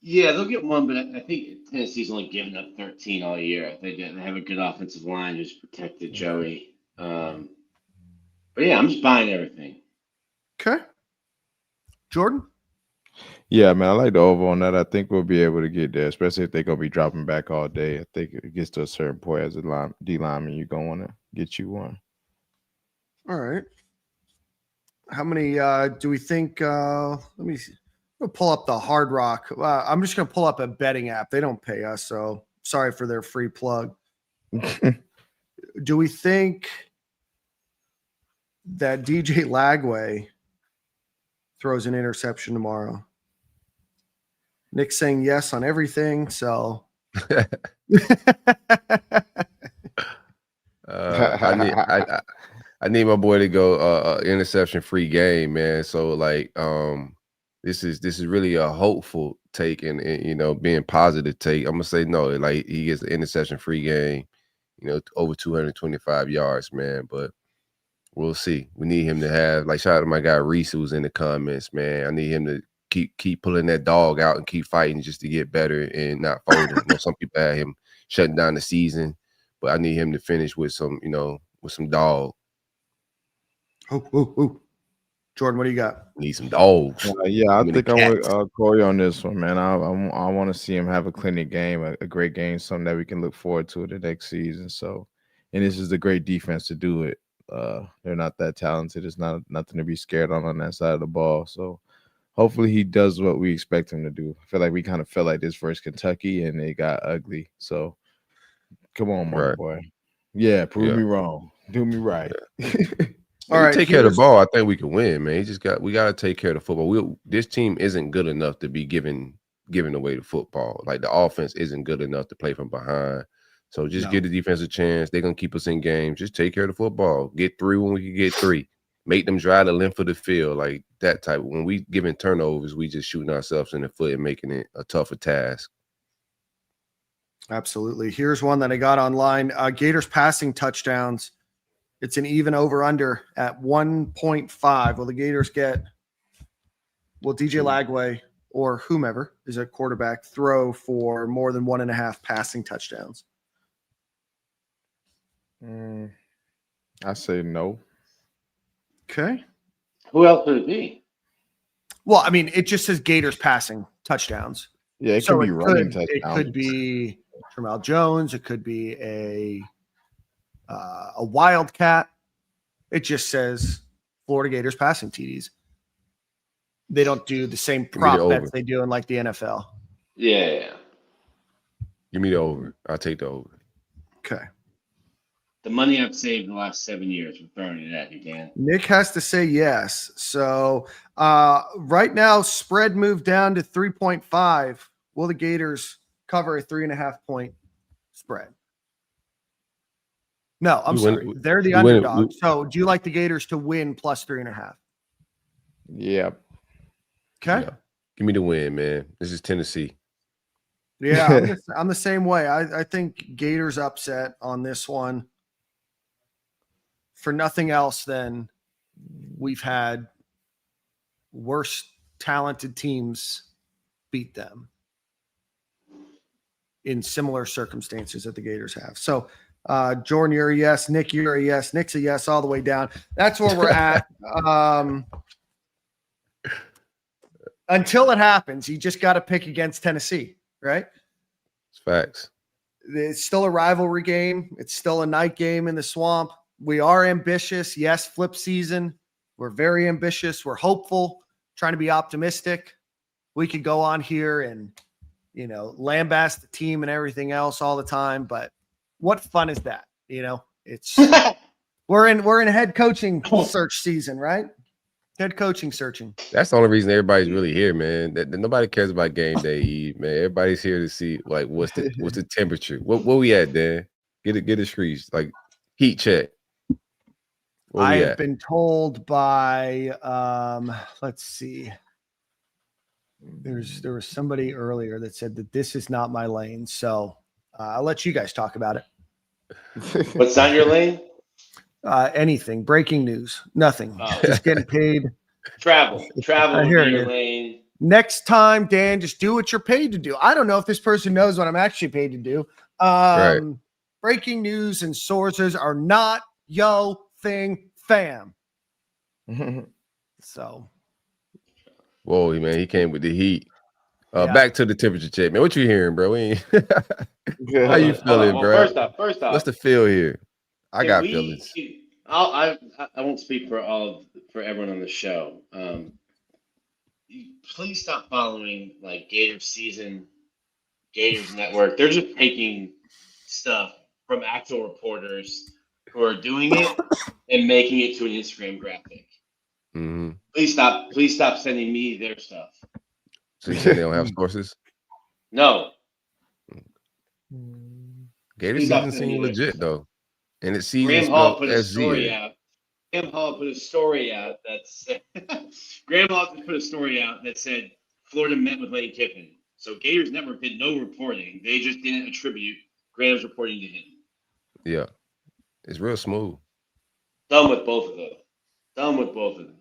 Yeah, they'll get one, but I think Tennessee's only given up 13 all year. They have a good offensive line who's protected Joey. But yeah, I'm just buying everything. Okay. Jordan? Yeah, man, I like the over on that. I think we'll be able to get there, especially if they're going to be dropping back all day. I think it gets to a certain point as a D lineman, you're going to want to get you one. All right. How many do we think? Let me see. We'll pull up the Hard Rock. I'm just going to pull up a betting app. They don't pay us, so sorry for their free plug. Do we think that DJ Lagway throws an interception tomorrow? Nick's saying yes on everything, so I need my boy to go interception free game, man. So like this is really a hopeful take and you know, being positive take. I'm gonna say no, like he gets an interception free game, you know, over 225 yards, man. But we'll see. We need him to have, like, shout out to my guy Reese who's in the comments, man. I need him to keep pulling that dog out and keep fighting just to get better and not folding. You know, some people had him shutting down the season, but I need him to finish with some, you know, with some dog. Jordan, what do you got? Need some dogs. Yeah, I think I'm with Corey on this one, man. I want to see him have a clinic game, a great game, something that we can look forward to the next season. So, and this is a great defense to do it. They're not that talented. It's nothing to be scared on that side of the ball. So hopefully he does what we expect him to do. I feel like we kind of felt like this versus Kentucky and it got ugly. So come on, my boy. Yeah, prove me wrong. Do me right. All right, take care of the ball. I think we can win, man. We got to take care of the football. This team isn't good enough to be giving away the football. Like the offense isn't good enough to play from behind. So just give the defense a chance. They're gonna keep us in games. Just take care of the football. Get 3 when we can get 3. Make them drive the length of the field, like that type. When we giving turnovers, we just shooting ourselves in the foot and making it a tougher task. Absolutely. Here's one that I got online. Gators passing touchdowns. It's an even over-under at 1.5. Will the Gators will DJ Lagway or whomever is a quarterback throw for more than 1.5 passing touchdowns? I say no. Okay. Who else would it be? Well, I mean, it just says Gators passing touchdowns. Yeah, it So could be running it touchdowns. could be Tramel Jones. It could be a Wildcat. It just says Florida Gators passing TDs. They don't do the same prop bets they do in like the NFL. Yeah. Give me the over. I'll take the over. Okay. The money I've saved in the last 7 years, we're throwing it at you, Dan. Nick has to say yes. So right now, spread moved down to 3.5. Will the Gators cover a 3.5 point spread? No, I'm sorry. They're the underdog. So do you like the Gators to win plus 3.5? Yeah. Okay. Yeah. Give me the win, man. This is Tennessee. Yeah, I'm the same way. I think Gators upset on this one. For nothing else than we've had worse talented teams beat them in similar circumstances that the Gators have. So, Jordan, you're a yes. Nick, you're a yes. Nick's a yes all the way down. That's where we're at. Until it happens, you just got to pick against Tennessee, right? It's facts. It's still a rivalry game. It's still a night game in the swamp. We are ambitious. Yes, flip season. We're very ambitious. We're hopeful, trying to be optimistic. We could go on here and, lambast the team and everything else all the time, but what fun is that? It's we're in head coaching search season, right? Head coaching searching. That's the only reason everybody's really here, man. That nobody cares about game day, Eve, man. Everybody's here to see like what's the temperature. What we at, Dan? Get a screech, like heat check. I have been told by let's see. There was somebody earlier that said that this is not my lane. So I'll let you guys talk about it. What's not your lane? Anything. Breaking news. Nothing. Just getting paid. Travel would be your lane. Next time, Dan, just do what you're paid to do. I don't know if this person knows what I'm actually paid to do. Right. Breaking news and sources are not yo thing, fam. So. Whoa, man, he came with the heat. Back to the temperature check, man. What you hearing, bro? How you feeling, bro? First off, what's the feel here? I got feelings. I won't speak for everyone on the show. Please stop following like Gators season, Gators network. They're just taking stuff from actual reporters who are doing it and making it to an Instagram graphic. Mm-hmm. Please stop sending me their stuff. So you say they don't have sources? No. Gator season seems legit though, and it seems Graham Hall put a story out. Graham Hall put a story out that said Florida met with Lane Kiffin. So Gators Network did no reporting. They just didn't attribute Graham's reporting to him. Yeah. It's real smooth. Done with both of them.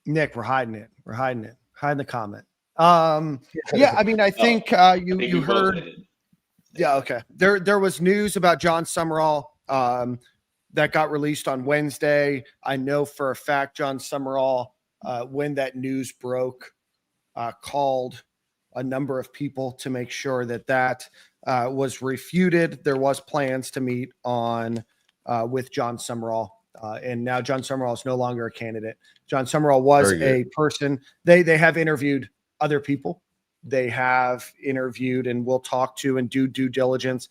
Nick, we're hiding it. Hiding the comment. Yeah, I mean, I think you heard. Yeah, okay. There was news about John Summerall that got released on Wednesday. I know for a fact John Summerall, when that news broke, called a number of people to make sure that was refuted. There was plans to meet on with John Summerall. And now John Summerall is no longer a candidate. John Summerall was a person. They have interviewed other people. They have interviewed and will talk to and do due diligence.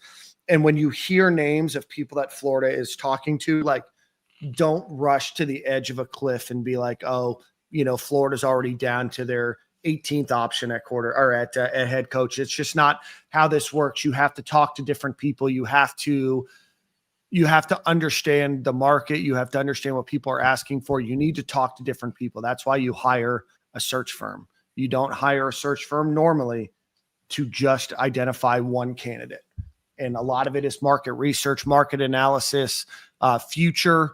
And when you hear names of people that Florida is talking to, like, don't rush to the edge of a cliff and be like, oh, Florida's already down to their 18th option at quarter or at head coach. It's just not how this works. You have to talk to different people. You have to understand the market. You have to understand what people are asking for. You need to talk to different people. That's why you hire a search firm. You don't hire a search firm normally to just identify one candidate. And a lot of it is market research, market analysis, future.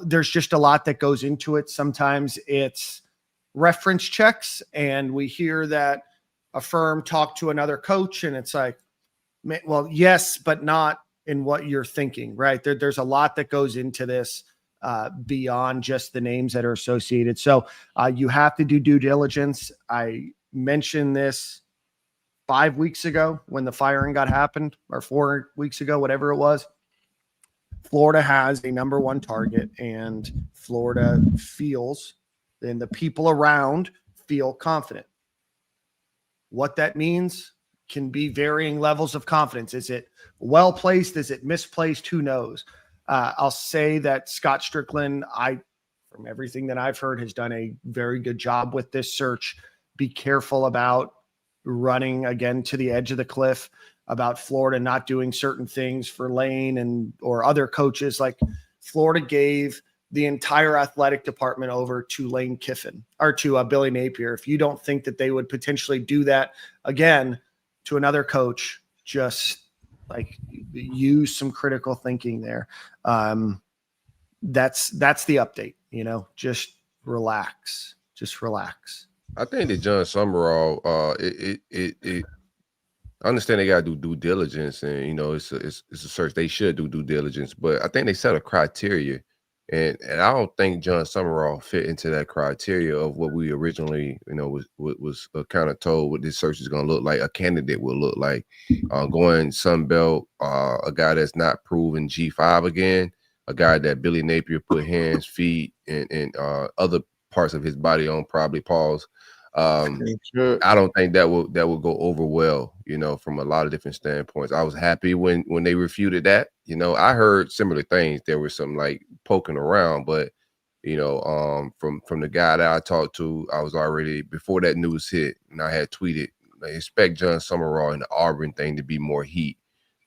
There's just a lot that goes into it. Sometimes it's reference checks, and we hear that a firm talked to another coach, and it's like, well, yes, but not in what you're thinking, right? There's a lot that goes into this beyond just the names that are associated. So you have to do due diligence. I mentioned this 5 weeks ago when the firing happened, or 4 weeks ago, whatever it was. Florida has a number one target, and Florida feels, and the people around feel confident. What that means can be varying levels of confidence. Is it well-placed? Is it misplaced? Who knows? I'll say that Scott Strickland, from everything that I've heard, has done a very good job with this search. Be careful about running again to the edge of the cliff, about Florida not doing certain things for Lane or other coaches. Like, Florida gave the entire athletic department over to Lane Kiffin, or to Billy Napier. If you don't think that they would potentially do that again to another coach, just like use some critical thinking there. That's the update, just relax. I think that John Summerall, I understand they got to do due diligence, and it's a search. They should do due diligence, but I think they set a criteria, and I don't think John Summerall fit into that criteria of what we originally, was kind of told what this search is going to look like. A candidate will look like going Sun Belt, a guy that's not proven G5 again, a guy that Billy Napier put hands, feet, and other parts of his body on, probably paws. I don't think that will go over well, from a lot of different standpoints. I was happy when they refuted that. I heard similar things. There was some like poking around, but from the guy that I talked to, I was already, before that news hit, and I had tweeted, I expect John Summerall and the Auburn thing to be more heat.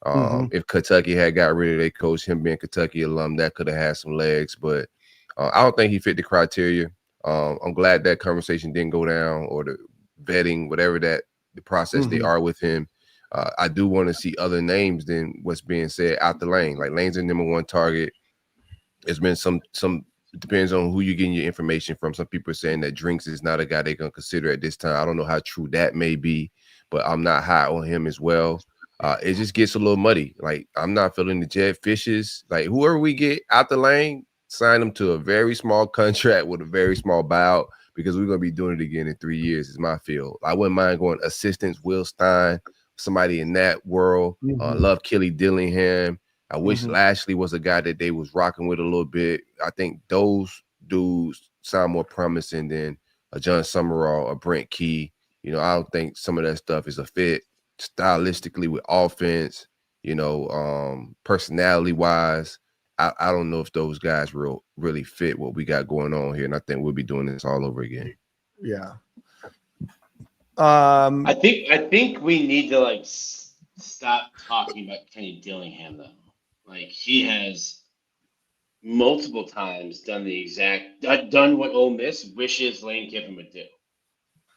If Kentucky had got rid of their coach, him being Kentucky alum, that could have had some legs, but I don't think he fit the criteria. I'm glad that conversation didn't go down, or the vetting, whatever the process they are with him. I do want to see other names than what's being said out the lane. Like, Lane's the number one target. There's been some it depends on who you're getting your information from. Some people are saying that Drinks is not a guy they're going to consider at this time. I don't know how true that may be, but I'm not high on him as well. It just gets a little muddy. Like, I'm not feeling the Jed Fishes. Like, whoever we get out the lane, sign them to a very small contract with a very small buyout, because we're going to be doing it again in 3 years, is my feel. I wouldn't mind going assistants, Will Stein, somebody in that world. Love Kelly Dillingham. I wish Lashley was a guy that they was rocking with a little bit. I think those dudes sound more promising than a John Summerall or Brent Key. I don't think some of that stuff is a fit stylistically with offense, personality-wise. I don't know if those guys really fit what we got going on here, and I think we'll be doing this all over again. Yeah. I think we need to stop talking about Kenny Dillingham, though. Like, he has multiple times done what Ole Miss wishes Lane Kiffin would do,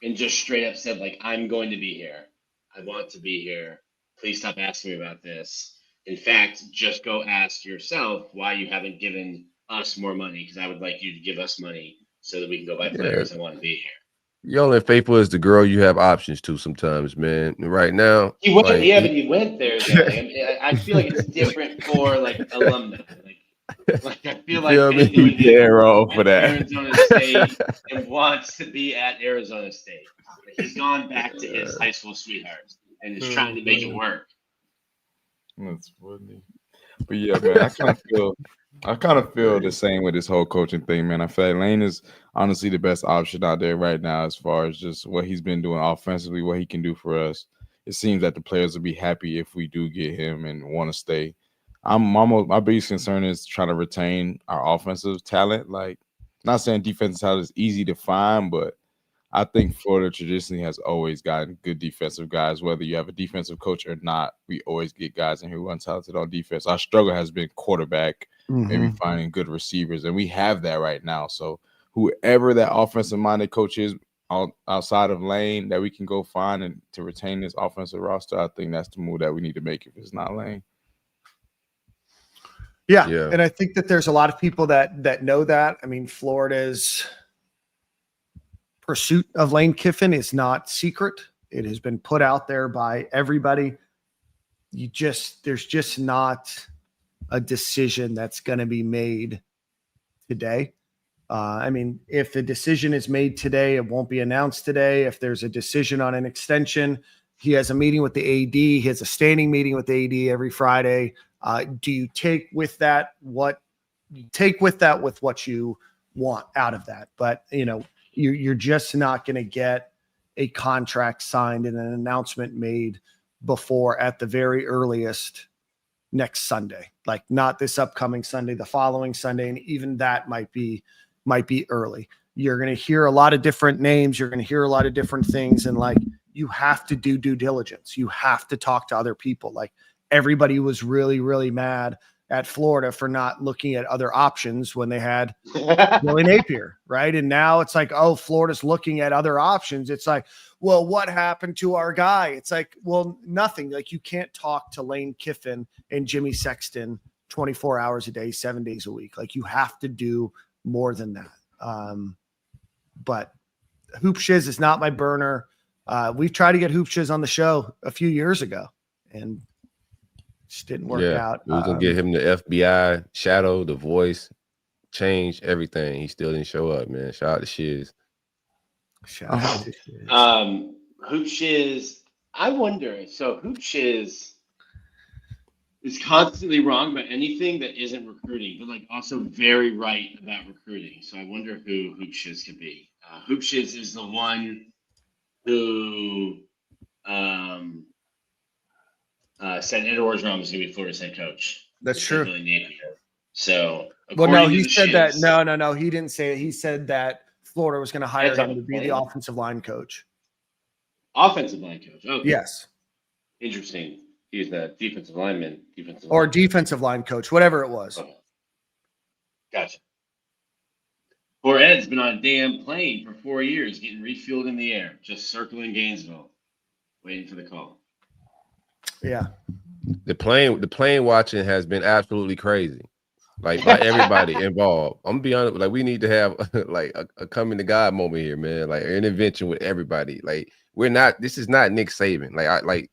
and just straight up said, like, I'm going to be here. I want to be here. Please stop asking me about this. In fact, just go ask yourself why you haven't given us more money, because I would like you to give us money so that we can go buy players and want to be here. You're only faithful as the girl you have options to sometimes, man. Right now, he went, but he went there. I feel like it's different for alumni. I feel like for that. Arizona State and wants to be at Arizona State. He's gone back to his high school sweetheart and is trying to make it work. That's funny. But yeah, man, I kind of feel the same with this whole coaching thing, man. I feel like Lane is honestly the best option out there right now, as far as just what he's been doing offensively, what he can do for us. It seems that the players will be happy if we do get him and want to stay. My biggest concern is trying to retain our offensive talent. Like, not saying defensive talent is easy to find, but I think Florida traditionally has always gotten good defensive guys. Whether you have a defensive coach or not, we always get guys in here who are talented on defense. Our struggle has been quarterback, maybe finding good receivers, and we have that right now. So whoever that offensive-minded coach is outside of Lane that we can go find and to retain this offensive roster, I think that's the move that we need to make if it's not Lane. Yeah. And I think that there's a lot of people that know that. I mean, Florida's pursuit of Lane Kiffin is not secret. It has been put out there by everybody. there's just not a decision that's going to be made today. I mean, if the decision is made today, it won't be announced today. If there's a decision on an extension, he has a meeting with the AD. He has a standing meeting with the AD every Friday. Do you take with that what you want out of that? But you're just not going to get a contract signed and an announcement made before, at the very earliest, next Sunday. Like, not this upcoming Sunday, the following Sunday, and even that might be early. You're going to hear a lot of different names. You're going to hear a lot of different things, and like, you have to do due diligence. You have to talk to other people. Like, everybody was really, really mad at Florida for not looking at other options when they had Billy Napier, right? And now it's like, oh, Florida's looking at other options. It's like, well, what happened to our guy? It's like, well, nothing. Like, you can't talk to Lane Kiffin and Jimmy Sexton 24 hours a day, 7 days a week. Like, you have to do more than that. But Hoop Shiz is not my burner. We've tried to get Hoop Shiz on the show a few years ago, and just didn't work out. We was gonna get him the FBI shadow, the voice, change everything. He still didn't show up, man. Shout out to Shiz. Shout out to Shiz. Hoop Shiz, I wonder. So Hoop Shiz is constantly wrong about anything that isn't recruiting, but like also very right about recruiting. So I wonder who Hoop Shiz could be. Hoop Shiz is the one who said Ed Orgeron was going to be Florida's head coach. That's true. So, well, no, he said that. No, he didn't say it. He said that Florida was going to hire him to be the offensive line coach. Offensive line coach. Oh, yes. Interesting. He's the defensive lineman. Defensive line coach, whatever it was. Okay. Gotcha. Poor Ed's been on a damn plane for 4 years, getting refueled in the air, just circling Gainesville, waiting for the call. Yeah. The plane watching has been absolutely crazy. Like, by everybody involved. I'm gonna be honest, like, we need to have like a coming to God moment here, man. Like, an intervention with everybody. Like, this is not Nick Saban. Like,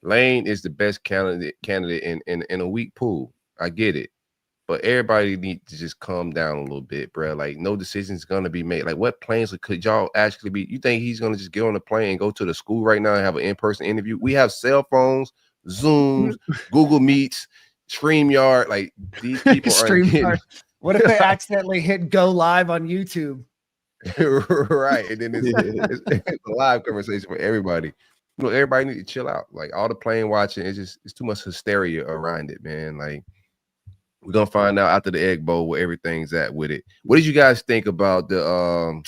Lane is the best candidate in a weak pool. I get it. But everybody needs to just calm down a little bit, bro. Like, no decision's gonna be made. Like, what plans could y'all actually be? You think he's gonna just get on the plane and go to the school right now and have an in-person interview? We have cell phones, Zooms, Google Meets, StreamYard. Like, these people are. What if they accidentally hit go live on YouTube? Right, and then it's a live conversation for everybody. Everybody need to chill out. Like, all the plane watching, it's too much hysteria around it, man. Like, we're gonna find out after the Egg Bowl where everything's at with it. What did you guys think about the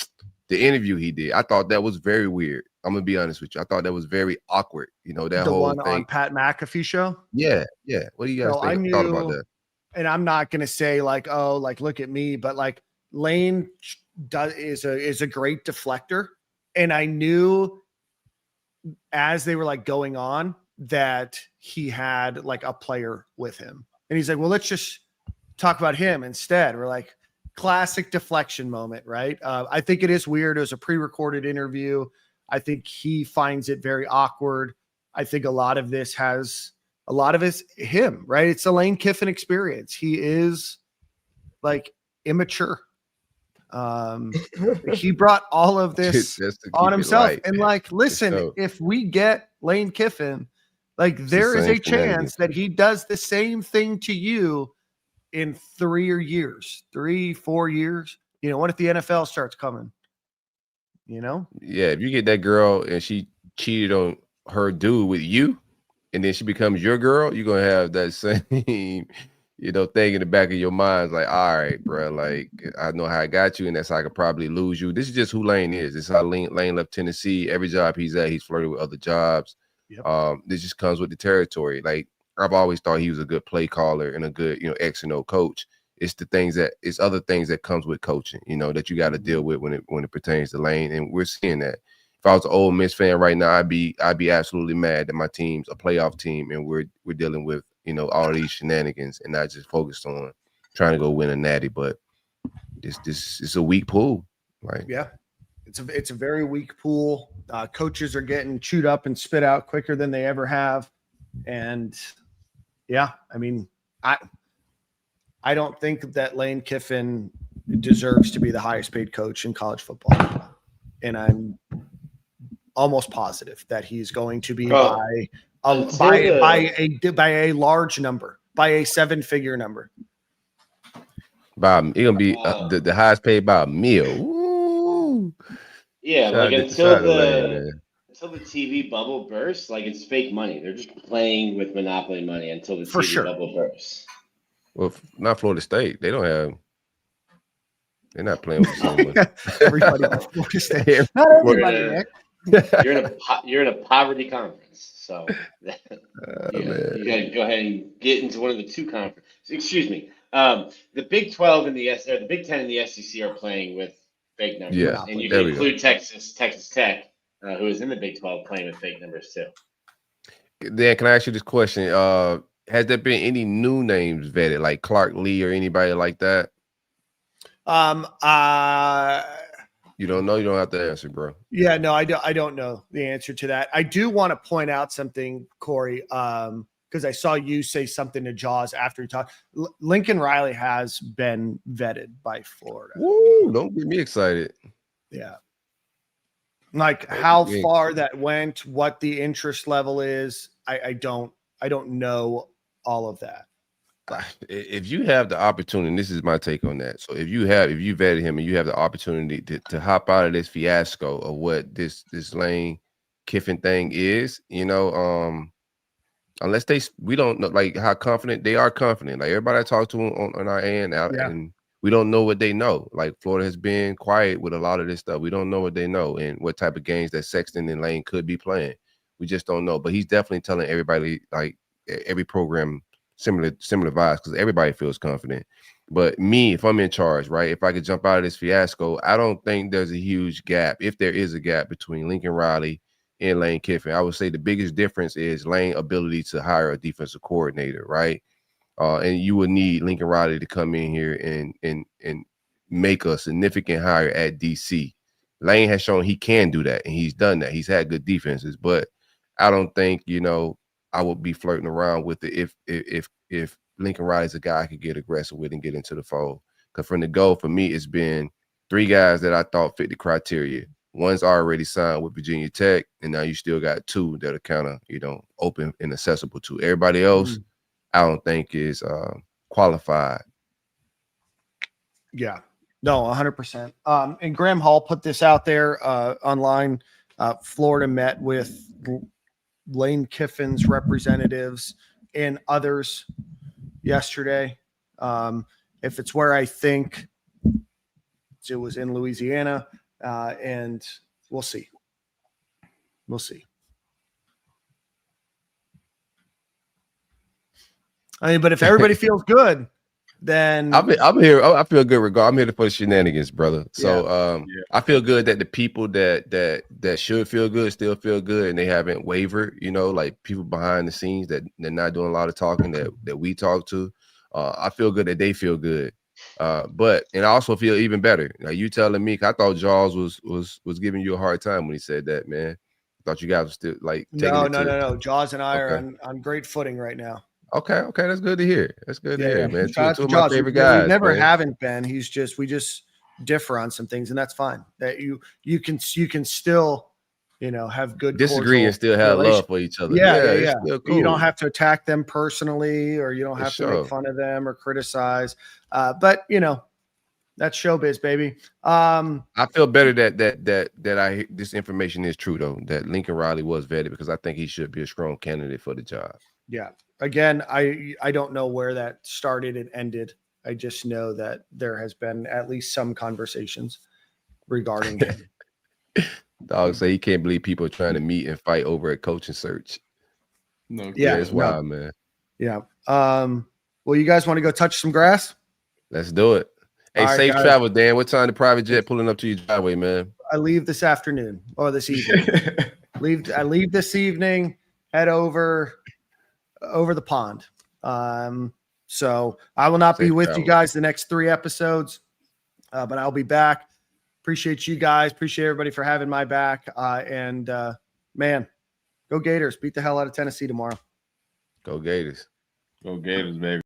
interview he did? I thought that was very weird. I'm gonna be honest with you. I thought that was very awkward. That the whole one thing on Pat McAfee show. Yeah. What do you guys thought about that? And I'm not gonna say like, oh, like, look at me, but like, Lane is a great deflector, and I knew as they were like going on that he had like a player with him, and he's like, well, let's just talk about him instead. We're like, classic deflection moment, right? I think it is weird. It was a pre-recorded interview. I think he finds it very awkward. I think a lot of this is him, right? It's a Lane Kiffin experience. He is like immature. He brought all of this on himself. Light, and like, listen, if we get Lane Kiffin, like, there is a chance that he does the same thing to you in 3 years, 4 years. What if the NFL starts coming? Yeah, if you get that girl and she cheated on her dude with you, and then she becomes your girl, you're gonna have that same thing in the back of your mind. It's like, all right, bro, like, I know how I got you, and that's how I could probably lose you. This is just who Lane is. This is how Lane left Tennessee. Every job he's at, he's flirted with other jobs. Yep. This just comes with the territory. Like, I've always thought he was a good play caller and a good, X and O coach. It's other things that comes with coaching, that you got to deal with when it pertains to Lane. And we're seeing that. If I was an Ole Miss fan right now, I'd be absolutely mad that my team's a playoff team and we're dealing with, all of these shenanigans and not just focused on trying to go win a natty. But it's a weak pool. Like, yeah, it's a very weak pool. Coaches are getting chewed up and spit out quicker than they ever have. And yeah, I mean, I don't think that Lane Kiffin deserves to be the highest paid coach in college football. And I'm almost positive that he's going to be by a large number, by a 7-figure number. He's gonna be the highest paid by a meal. Ooh. Yeah, Shout like out until to Lane, the TV bubble bursts, like it's fake money. They're just playing with monopoly money until the TV bubble bursts. Well, not Florida State. They don't have. They're not playing with the same money. Everybody but Florida State. Not everybody, Nick. You're in a poverty conference, so you got to go ahead and get into one of the two conferences. Excuse me. The Big 12 and the Big 10 and the SEC are playing with fake numbers, and you can include Texas Tech, who is in the Big 12, playing with fake numbers too. Dan, can I ask you this question? Has there been any new names vetted, like Clark Lee or anybody like that? You don't know. You don't have to answer, bro. Yeah, no, I don't know the answer to that. I do want to point out something, Corey, because I saw you say something to Jaws after he talked. Lincoln Riley has been vetted by Florida. Woo, don't get me excited. Yeah. Like how far that went, what the interest level is, I don't know all of that. If you have the opportunity, this is my take on that. So if you vetted him and you have the opportunity to hop out of this fiasco of what this Lane Kiffin thing is, unless we don't know like how confident they are confident. Like everybody I talk to on our end out, and we don't know what they know. Like Florida has been quiet with a lot of this stuff. We don't know what they know and what type of games that Sexton and Lane could be playing. We just don't know. But he's definitely telling everybody, like every program, similar vibes, because everybody feels confident. But me, if I'm in charge, right, if I could jump out of this fiasco, I don't think there's a huge gap. If there is a gap between Lincoln Riley and Lane Kiffin, I would say the biggest difference is Lane's ability to hire a defensive coordinator, right? And you would need Lincoln Riley to come in here and make a significant hire at DC. Lane has shown he can do that, and he's done that. He's had good defenses, but I don't think, I would be flirting around with it if Lincoln Riley's a guy I could get aggressive with and get into the fold. Because from the go, for me, it's been 3 guys that I thought fit the criteria. One's already signed with Virginia Tech, and now you still got 2 that are kind of, open and accessible to. Everybody else, I don't think is qualified. Yeah. No, 100%. And Graham Hall put this out there online. Florida met with Lane Kiffin's representatives and others yesterday. If it's where I think it was in Louisiana, and we'll see. We'll see. I mean, but if everybody feels good, then I'm here. I feel good. I'm here for the shenanigans, brother. So I feel good that the people that should feel good still feel good, and they haven't wavered. Like people behind the scenes that they're not doing a lot of talking that we talk to. I feel good that they feel good. And I also feel even better. Now you telling me, 'cause I thought Jaws was giving you a hard time when he said that, man. I thought you guys were still like taking no. Jaws and I are on great footing right now. Okay, that's good to hear. That's good to hear, man. Two of my favorite guys. We never haven't been. We just differ on some things, and that's fine. That you can still, have good disagree and still have love for each other. Yeah. Cool. You don't have to attack them personally, or you don't have to make fun of them or criticize. But that's showbiz, baby. I feel better that this information is true though. That Lincoln Riley was vetted, because I think he should be a strong candidate for the job. Yeah. Again, I don't know where that started and ended. I just know that there has been at least some conversations regarding him. Dog say he can't believe people are trying to meet and fight over a coaching search. No, yeah, it's wild, man. Yeah. Well, you guys want to go touch some grass? Let's do it. Hey, right, safe guys. travel, Dan. What time the private jet pulling up to your driveway, man? I leave this afternoon or this evening. I leave this evening, head over the pond. So I will not be with you guys the next 3 episodes, but I'll be back. Appreciate you guys. Appreciate everybody for having my back. Man, go Gators. Beat the hell out of Tennessee tomorrow. Go Gators. Go Gators, baby.